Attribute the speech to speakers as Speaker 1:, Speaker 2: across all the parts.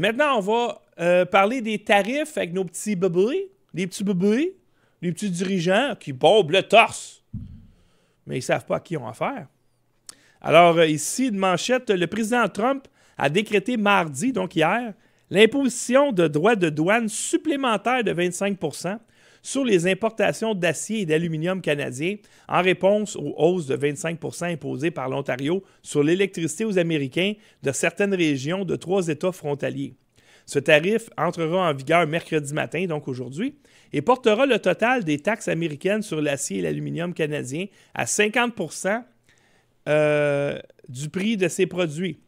Speaker 1: Maintenant, on va parler des tarifs avec nos petits bébés, les petits dirigeants qui bombent le torse. Mais ils ne savent pas à qui ils ont affaire. Alors, ici, une manchette, le président Trump a décrété mardi, donc hier, l'imposition de droits de douane supplémentaires de 25 % sur les importations d'acier et d'aluminium canadiens en réponse aux hausses de 25 % imposées par l'Ontario sur l'électricité aux Américains de certaines régions de 3 États frontaliers. Ce tarif entrera en vigueur mercredi matin, donc aujourd'hui, et portera le total des taxes américaines sur l'acier et l'aluminium canadien à 50 % du prix de ces produits.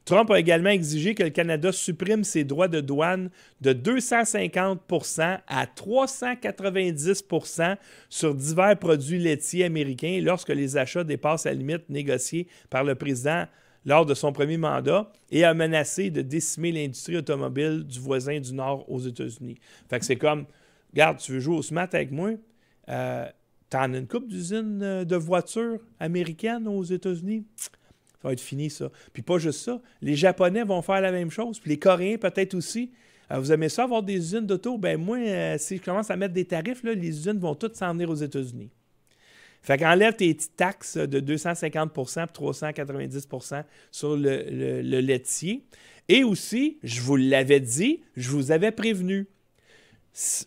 Speaker 1: Trump a également exigé que le Canada supprime ses droits de douane de 250 % à 390 % sur divers produits laitiers américains lorsque les achats dépassent la limite négociée par le président lors de son premier mandat et a menacé de décimer l'industrie automobile du voisin du Nord aux États-Unis. Fait que c'est comme, regarde, tu veux jouer au SMAT avec moi? T'en as une couple d'usines de voitures américaines aux États-Unis? Ça va être fini, ça. Puis pas juste ça. Les Japonais vont faire la même chose. Puis les Coréens, peut-être aussi. Vous aimez ça, avoir des usines d'auto? Ben moi, si je commence à mettre des tarifs, là, les usines vont toutes s'en venir aux États-Unis. Fait qu'enlève tes petites taxes de 250 % et 390 % sur le laitier. Et aussi, je vous l'avais dit, je vous avais prévenu.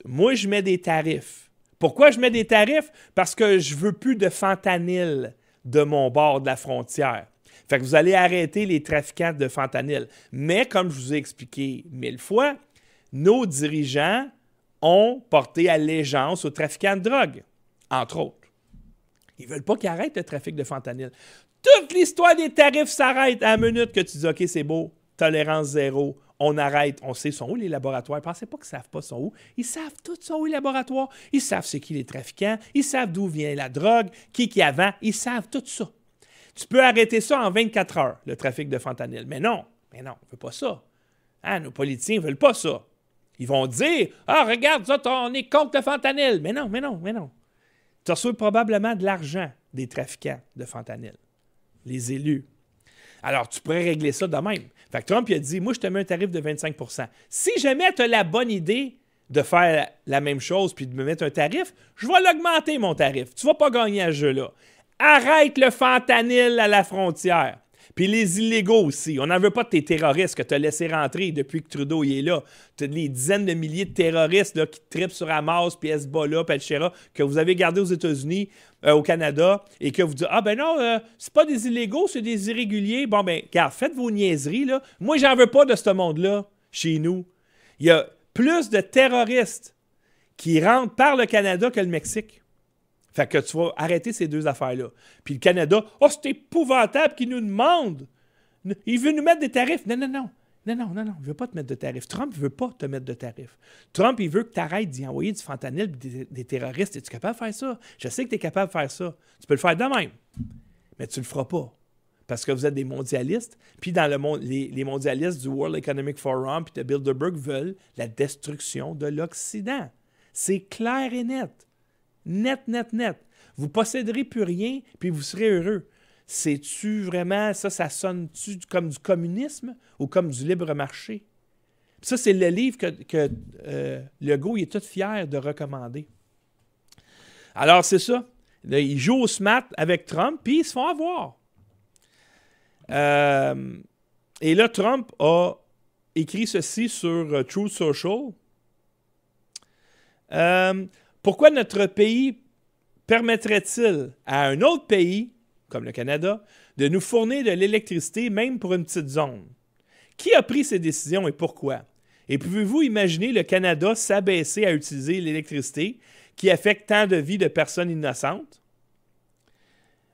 Speaker 1: Moi, je mets des tarifs. Pourquoi je mets des tarifs? Parce que je ne veux plus de fentanyl de mon bord de la frontière. Fait que vous allez arrêter les trafiquants de fentanyl. Mais, comme je vous ai expliqué 1000 fois, nos dirigeants ont porté allégeance aux trafiquants de drogue, entre autres. Ils ne veulent pas qu'ils arrêtent le trafic de fentanyl. Toute l'histoire des tarifs s'arrête à la minute que tu dis « OK, c'est beau, tolérance zéro, on arrête. » On sait sont où les laboratoires. Pensez pas qu'ils ne savent pas sont où. Ils savent tous sont où les laboratoires. Ils savent c'est qui les trafiquants. Ils savent d'où vient la drogue, qui avant. Ils savent tout ça. Tu peux arrêter ça en 24 heures, le trafic de fentanyl. Mais non, on ne veut pas ça. Hein, nos politiciens ne veulent pas ça. Ils vont dire « Ah, regarde, ça, on est contre le fentanyl. » Mais non. Tu reçois probablement de l'argent des trafiquants de fentanyl, les élus. Alors, tu pourrais régler ça de même. Fait que Trump il a dit, moi, je te mets un tarif de 25 %. Si jamais tu as la bonne idée de faire la même chose puis de me mettre un tarif, je vais l'augmenter, mon tarif. Tu ne vas pas gagner à ce jeu-là. Arrête le fentanyl à la frontière. Puis les illégaux aussi. On n'en veut pas de tes terroristes que tu as laissé rentrer depuis que Trudeau y est là. Tu as des dizaines de milliers de terroristes là, qui tripent sur Hamas, puis Hezbollah, puis etc., que vous avez gardés aux États-Unis, au Canada, et que vous dites « Ah ben non, c'est pas des illégaux, c'est des irréguliers. » Bon ben, regarde, faites vos niaiseries, là. Moi, j'en veux pas de ce monde-là chez nous. Il y a plus de terroristes qui rentrent par le Canada que le Mexique. Fait que tu vas arrêter ces deux affaires-là. Puis le Canada, « Oh, c'est épouvantable qu'il nous demande. Il veut nous mettre des tarifs. » Non, il ne veut pas te mettre de tarifs. Trump ne veut pas te mettre de tarifs. Trump, il veut que tu arrêtes d'y envoyer du fentanyl et des terroristes. Es-tu capable de faire ça? Je sais que tu es capable de faire ça. Tu peux le faire de même. Mais tu ne le feras pas. Parce que vous êtes des mondialistes. Puis dans le monde, les mondialistes du World Economic Forum puis de Bilderberg veulent la destruction de l'Occident. C'est clair et net. Net. Vous ne posséderez plus rien, puis vous serez heureux. C'est-tu vraiment, ça sonne-tu comme du communisme ou comme du libre marché? Ça, c'est le livre que Legault il est tout fier de recommander. Alors, c'est ça. Là, ils jouent au SMAT avec Trump, puis ils se font avoir. Et là, Trump a écrit ceci sur Truth Social. Pourquoi notre pays permettrait-il à un autre pays, comme le Canada, de nous fournir de l'électricité, même pour une petite zone? Qui a pris ces décisions et pourquoi? Et pouvez-vous imaginer le Canada s'abaisser à utiliser l'électricité qui affecte tant de vies de personnes innocentes?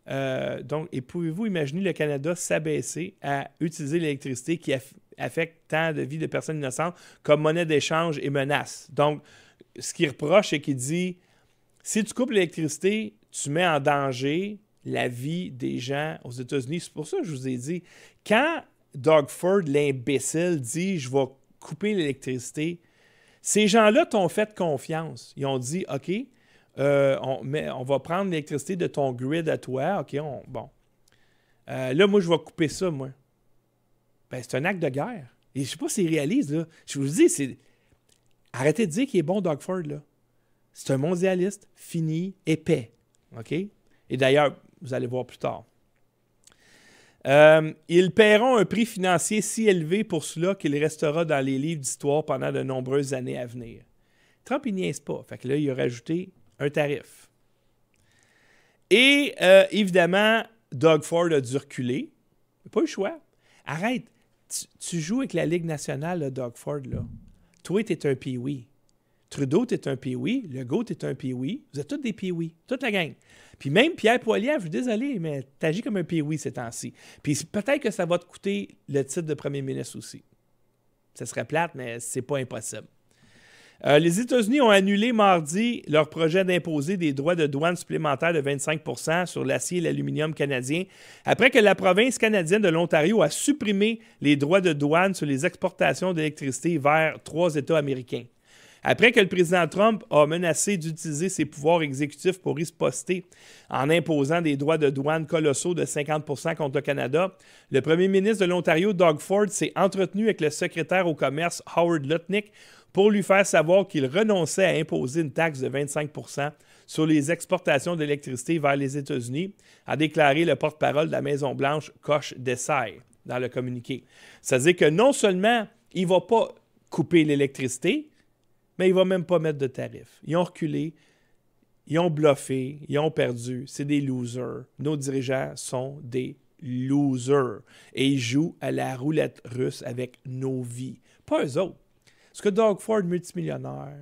Speaker 1: Et pouvez-vous imaginer le Canada s'abaisser à utiliser l'électricité qui affecte tant de vies de personnes innocentes comme monnaie d'échange et menace? Donc, ce qu'il reproche, c'est qu'il dit, si tu coupes l'électricité, tu mets en danger la vie des gens aux États-Unis. C'est pour ça que je vous ai dit, quand Doug Ford, l'imbécile, dit « je vais couper l'électricité », ces gens-là t'ont fait confiance. Ils ont dit « OK, on va prendre l'électricité de ton grid à toi. OK, bon. Là, moi, je vais couper ça, moi. » Ben, c'est un acte de guerre. Et je ne sais pas s'ils réalisent, là. Je vous dis, c'est... Arrêtez de dire qu'il est bon, Doug Ford, là. C'est un mondialiste fini, épais. OK? Et d'ailleurs, vous allez voir plus tard. Ils paieront un prix financier si élevé pour cela qu'il restera dans les livres d'histoire pendant de nombreuses années à venir. Trump, il niaise pas. Fait que là, il a rajouté un tarif. Et évidemment, Doug Ford a dû reculer. Pas eu le choix. Arrête. Tu joues avec la Ligue nationale, là, Doug Ford, là. Toi, t'es un pee-wee. Trudeau, t'es un pee-wee. Legault, t'es un pee-wee. Vous êtes tous des pee-wee. Toute la gang. Puis même Pierre Poilievre, je suis désolé, mais t'agis comme un pee-wee ces temps-ci. Puis peut-être que ça va te coûter le titre de premier ministre aussi. Ça serait plate, mais c'est pas impossible. Les États-Unis ont annulé mardi leur projet d'imposer des droits de douane supplémentaires de 25 % sur l'acier et l'aluminium canadien, après que la province canadienne de l'Ontario a supprimé les droits de douane sur les exportations d'électricité vers 3 États américains. Après que le président Trump a menacé d'utiliser ses pouvoirs exécutifs pour riposter en imposant des droits de douane colossaux de 50 % contre le Canada, le premier ministre de l'Ontario, Doug Ford, s'est entretenu avec le secrétaire au commerce, Howard Lutnick, pour lui faire savoir qu'il renonçait à imposer une taxe de 25 % sur les exportations d'électricité vers les États-Unis, a déclaré le porte-parole de la Maison-Blanche, Koch Desai, dans le communiqué. C'est-à-dire que non seulement il ne va pas couper l'électricité, mais il ne va même pas mettre de tarif. Ils ont reculé, ils ont bluffé, ils ont perdu. C'est des losers. Nos dirigeants sont des losers. Et ils jouent à la roulette russe avec nos vies. Pas eux autres. Parce que Doug Ford, multimillionnaire,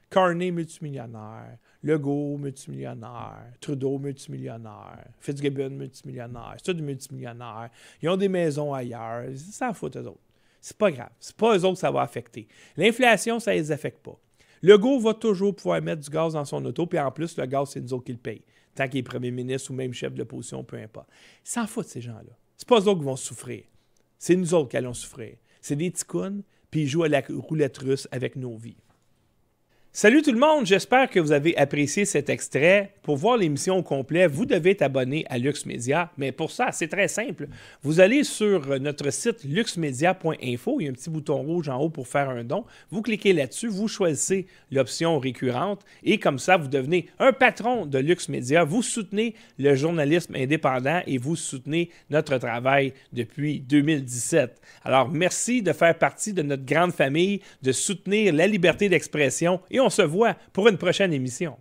Speaker 1: Carney, multimillionnaire, Legault, multimillionnaire, Trudeau, multimillionnaire, Fitzgibbon, multimillionnaire, c'est tous des multimillionnaires. Ils ont des maisons ailleurs. Ils s'en foutent, eux autres. C'est pas grave. C'est pas eux autres que ça va affecter. L'inflation, ça ne les affecte pas. Legault va toujours pouvoir mettre du gaz dans son auto, puis en plus, le gaz, c'est nous autres qui le payent. Tant qu'il est premier ministre ou même chef de l'opposition, peu importe. Ils s'en foutent, ces gens-là. C'est pas eux autres qui vont souffrir. C'est nous autres qui allons souffrir. C'est des ticounes, puis ils jouent à la roulette russe avec nos vies. Salut tout le monde, j'espère que vous avez apprécié cet extrait. Pour voir l'émission au complet, vous devez être abonné à Lux Media, mais pour ça, c'est très simple. Vous allez sur notre site luxmedia.info, il y a un petit bouton rouge en haut pour faire un don. Vous cliquez là-dessus, vous choisissez l'option récurrente et comme ça, vous devenez un patron de Lux Media. Vous soutenez le journalisme indépendant et vous soutenez notre travail depuis 2017. Alors, merci de faire partie de notre grande famille, de soutenir la liberté d'expression et on se voit pour une prochaine émission.